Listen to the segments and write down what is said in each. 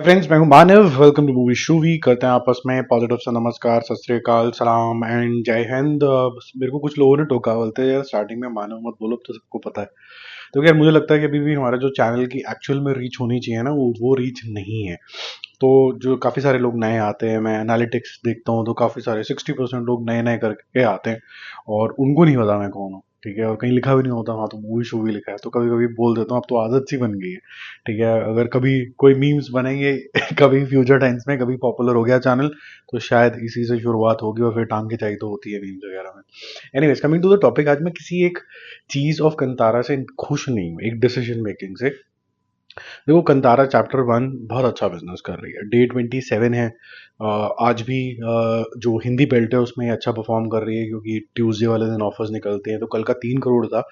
Friends, मैं हूं Manav. Welcome to movie shoovie. करते हैं आपस में पॉजिटिव सा नमस्कार, सत श्री अकाल, सलाम एंड जय हिंद। मेरे को कुछ लोगों ने टोका, बोलते हैं यार स्टार्टिंग में मानव मत बोलो, तो सबको पता है। तो यार मुझे लगता है कि अभी भी हमारा जो चैनल की एक्चुअल में रीच होनी चाहिए ना, वो रीच नहीं है। तो जो काफ़ी सारे लोग नए आते हैं, मैं एनालिटिक्स देखता हूँ तो काफ़ी सारे 60% लोग नए नए करके आते हैं और उनको नहीं पता मैं कौन हूँ। ठीक है, और कहीं लिखा भी नहीं होता वहाँ, तो मूवी शूवी लिखा है, तो कभी कभी बोल देता हूँ। अब तो आदत सी बन गई है। ठीक है, अगर कभी कोई मीम्स बनेंगे कभी फ्यूचर टाइम्स में, कभी पॉपुलर हो गया चैनल, तो शायद इसी से शुरुआत होगी और फिर टांग की चाई तो होती है मीम्स वगैरह में। Anyways, coming to the topic, आज मैं किसी एक चीज ऑफ कंतारा से खुश नहीं हूँ, एक डिसीजन मेकिंग से। देखो, कंतारा चैप्टर 1 बहुत अच्छा बिजनेस कर रही है। डे 27 है। आज भी जो हिंदी बेल्ट है उसमें अच्छा परफॉर्म कर रही है, क्योंकि ट्यूसडे वाले दिन ऑफर्स निकलते हैं। तो कल का 3 करोड़ था,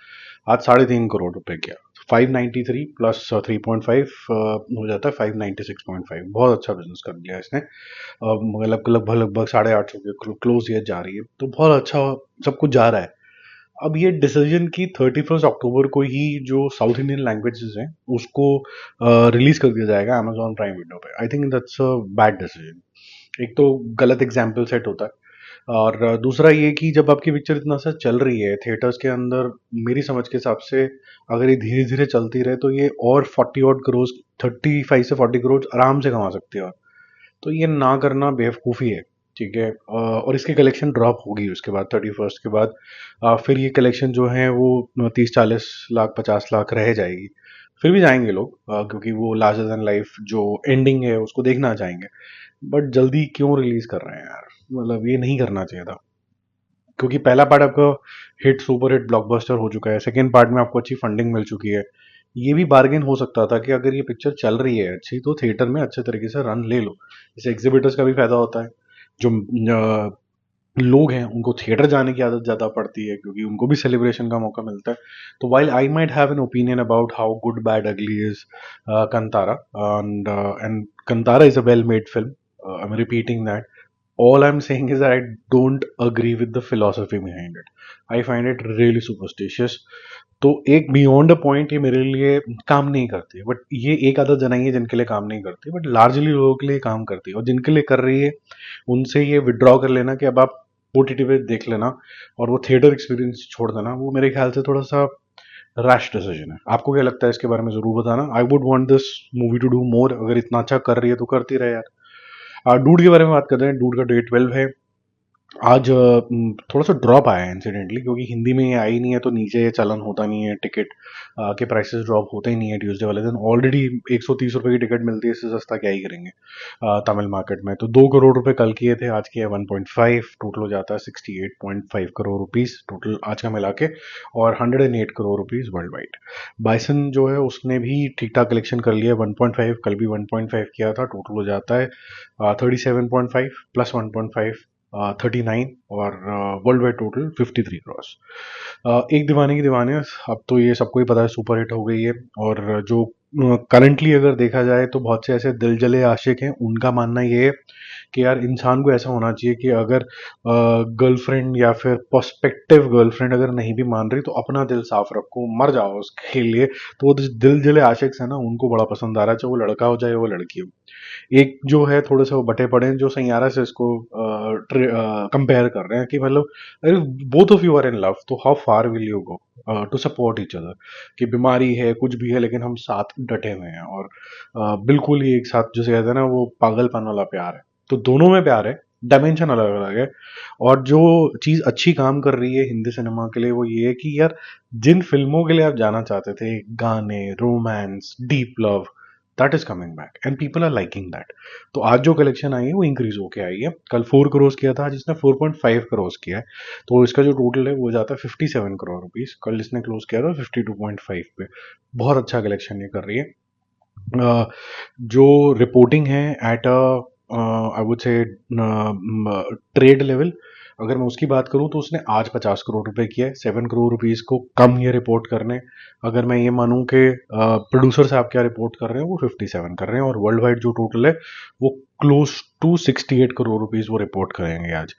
आज 3.5 करोड़ रुपए गया। 593 प्लस 3.5 हो जाता है 596.5। बहुत अच्छा बिजनेस कर लिया इसने। मतलब लगभग लगभग 850 के क्लोज ये जा रही है, तो बहुत अच्छा सब कुछ जा रहा है। अब ये डिसीजन की 31 अक्टूबर को ही जो साउथ इंडियन लैंग्वेजेस हैं उसको रिलीज कर दिया जाएगा अमेजॉन प्राइम वीडियो पे। I think that's a bad decision. एक तो गलत एग्जाम्पल सेट होता है, और दूसरा ये कि जब आपकी पिक्चर इतना सा चल रही है थिएटर्स के अंदर, मेरी समझ के हिसाब से अगर ये धीरे धीरे चलती रहे तो ये और 40 odd करोड़, 35 से 40 करोड़ आराम से कमा सकती है। और तो ये ना करना बेवकूफ़ी है। ठीक है, और इसकी कलेक्शन ड्रॉप होगी उसके बाद 31 के बाद। फिर ये कलेक्शन जो है वो 30-40 लाख 50 लाख रह जाएगी। फिर भी जाएंगे लोग, क्योंकि वो लार्जर देन लाइफ जो एंडिंग है उसको देखना चाहेंगे। बट जल्दी क्यों रिलीज कर रहे हैं यार? मतलब ये नहीं करना चाहिए था, क्योंकि पहला पार्ट आपका हिट, सुपर हिट, ब्लॉकबस्टर हो चुका है। सेकेंड पार्ट में आपको अच्छी फंडिंग मिल चुकी है। ये भी बार्गेन हो सकता था कि अगर ये पिक्चर चल रही है अच्छी, तो थिएटर में अच्छे तरीके से रन ले लो। इससे एग्जिबिटर्स का भी फायदा होता है। जो लोग हैं उनको थिएटर जाने की आदत ज़्यादा पड़ती है, क्योंकि उनको भी सेलिब्रेशन का मौका मिलता है। तो while I might have an opinion about how good bad ugly is Kantara, and Kantara is a well made film. I am repeating that. All I'm saying is that I don't agree with the philosophy behind it. I find it really superstitious. तो एक beyond a point ये मेरे लिए काम नहीं करती है। But ये एक आदत जनाई है जिनके लिए काम नहीं करती, बट लार्जली लोगों के लिए काम करती है। और जिनके लिए कर रही है उनसे ये विड्रॉ कर लेना कि अब आप OTT पे देख लेना, और वो थिएटर एक्सपीरियंस छोड़ देना, वो मेरे ख्याल से थोड़ा सा रैश डिसीजन है। आपको क्या लगता है इसके बारे में जरूर बताना। I would want this movie two do more. अगर इतना अच्छा कर रही है तो करती रहे यार। डूड के बारे में बात करते हैं। डूड का डे 12 है आज। थोड़ा सा ड्रॉप आया है इंसिडेंटली, क्योंकि हिंदी में ये आई नहीं है तो नीचे ये चलन होता नहीं है। टिकट के प्राइसेस ड्रॉप होते ही नहीं है ट्यूसडे वाले दिन। ऑलरेडी 130 रुपए की टिकट मिलती है, इससे सस्ता क्या ही करेंगे तमिल मार्केट में। तो 2 करोड़ रुपए कल किए थे, आज किए 1.5। टोटल हो जाता है 68.5 करोड़ रुपीज टोटल आज का मिला के, और 108 crore rupees world wide. Bison जो है उसने भी ठीक ठाक कलेक्शन कर लिया है। 1.5 कल भी 1.5 किया था। टोटल हो जाता है 37.5 प्लस 1.5, 39, और वर्ल्ड वाइड टोटल 53 क्रॉस। एक दीवाने की दीवाने, अब तो ये सबको ही पता है, सुपर हिट हो गई है। और जो करंटली अगर देखा जाए तो बहुत से ऐसे दिल जले आशिक हैं, उनका मानना ये है कि यार इंसान को ऐसा होना चाहिए कि अगर गर्लफ्रेंड या फिर प्रोस्पेक्टिव गर्लफ्रेंड अगर नहीं भी मान रही, तो अपना दिल साफ रखो, मर जाओ उसके लिए। तो वो जो दिल जले आशिक है ना, उनको बड़ा पसंद आ रहा है, चाहे वो लड़का हो चाहे वो लड़की हो। एक जो है थोड़े से वो बटे पड़े हैं, जो सैयारा से इसको कंपेयर कर रहे हैं कि मतलब अरे both of you are in love, तो how far will you go to support each other. कि बीमारी है, कुछ भी है, लेकिन हम साथ डटे हुए हैं। और बिल्कुल ही एक साथ, जैसे कहते हैं ना, वो पागलपन वाला प्यार है। तो दोनों में प्यार है, डायमेंशन अलग अलग है। और जो चीज अच्छी काम कर रही है हिंदी सिनेमा के लिए, वो ये है कि यार जिन फिल्मों के लिए आप जाना चाहते थे, गाने, romance, deep love, that is coming back and people are liking that. तो आज जो कलेक्शन आई है वो इंक्रीज होके आई है। कल 4 करोड़ किया था, आज इसने 4.5 करोड़ किया है। तो इसका जो टोटल है वो जाता है 57 करोड़ रुपीज। कल इसने क्लोज किया था 52.5 पे। बहुत अच्छा कलेक्शन ये कर रही है। जो रिपोर्टिंग है at I would say trade level, अगर मैं उसकी बात करूं तो उसने आज 50 करोड़ रुपए किया है। 7 करोड़ रुपीज को कम ये रिपोर्ट करने। अगर मैं ये मानूं कि प्रोड्यूसर साहब क्या रिपोर्ट कर रहे हैं, वो 57 कर रहे हैं, और वर्ल्ड वाइड जो टोटल है वो क्लोज टू 68 करोड़ रुपीज वो रिपोर्ट करेंगे आज।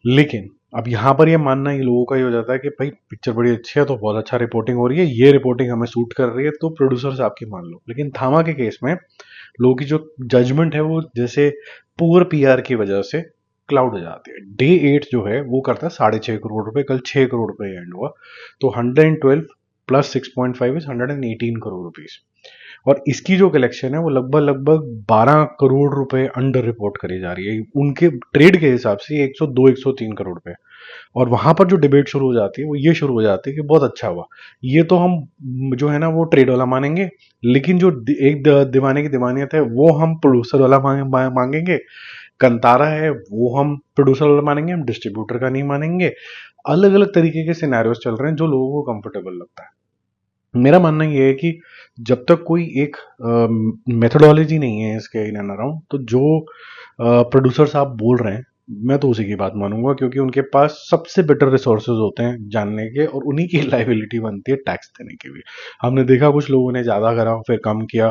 लेकिन अब यहाँ पर ये मानना ही लोगों का ही हो जाता है कि भाई पिक्चर बड़ी अच्छी है तो बहुत अच्छा रिपोर्टिंग हो रही है, ये रिपोर्टिंग हमें सूट कर रही है, तो प्रोड्यूसर साहब की मान लो। लेकिन थामा के केस में लोगों की जो जजमेंट है वो जैसे पुअर पीआर की वजह से क्लाउड हो जाती है। डे 8 जो है वो करता है 6.5 करोड़ रुपए, कल 6 करोड़ रुपए एंड हुआ, तो 112 प्लस 6.5 इज 118 करोड़ रुपीज। और इसकी जो कलेक्शन है वो लगभग लगभग 12 करोड़ रुपए अंडर रिपोर्ट करी जा रही है उनके ट्रेड के हिसाब से, 102 103 करोड़ रुपए। और वहां पर जो डिबेट शुरू हो जाती है वो ये शुरू हो जाती है कि बहुत अच्छा हुआ, ये तो हम जो है ना वो ट्रेड वाला मानेंगे, लेकिन जो दीवाने की दीवानियत है वो हम प्रोड्यूसर वाला मांगेंगे, कंतारा है वो हम प्रोड्यूसर वाला मानेंगे, हम डिस्ट्रीब्यूटर का नहीं मानेंगे। अलग अलग तरीके के सिनेरियोस चल रहे हैं जो लोगों को कंफर्टेबल लगता है। मेरा मानना ये है कि जब तक कोई एक मेथोडोलॉजी नहीं है इसके इन एंड अराउंड, तो जो प्रोड्यूसर्स आप बोल रहे हैं मैं तो उसी की बात मानूंगा, क्योंकि उनके पास सबसे बेटर रिसोर्सेज होते हैं जानने के, और उन्हीं की लाइबिलिटी बनती है टैक्स देने की भी। हमने देखा कुछ लोगों ने ज़्यादा करा फिर कम किया,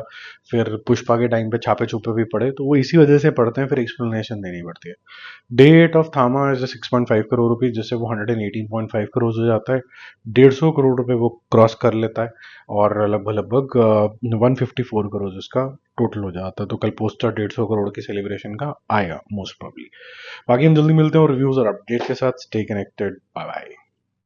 फिर पुष्पा के टाइम पे छापे छुपे भी पड़े, तो वो इसी वजह से पड़ते हैं, फिर एक्सप्लेनेशन देनी पड़ती है। डेट ऑफ थामा इज 6.5 करोड़ रुपीज, जिससे वो 118.5 करोड़ हो जाता है। 150 करोड़ रुपए वो क्रॉस कर लेता है, और लगभग लगभग 154 करोड़ इसका टोटल हो जाता है। तो कल पोस्टर 150 करोड़ की सेलिब्रेशन का आएगा मोस्ट प्रॉब्ली। बाकी हम जल्दी मिलते हैं और रिव्यूज और अपडेट के साथ। Stay connected, bye bye.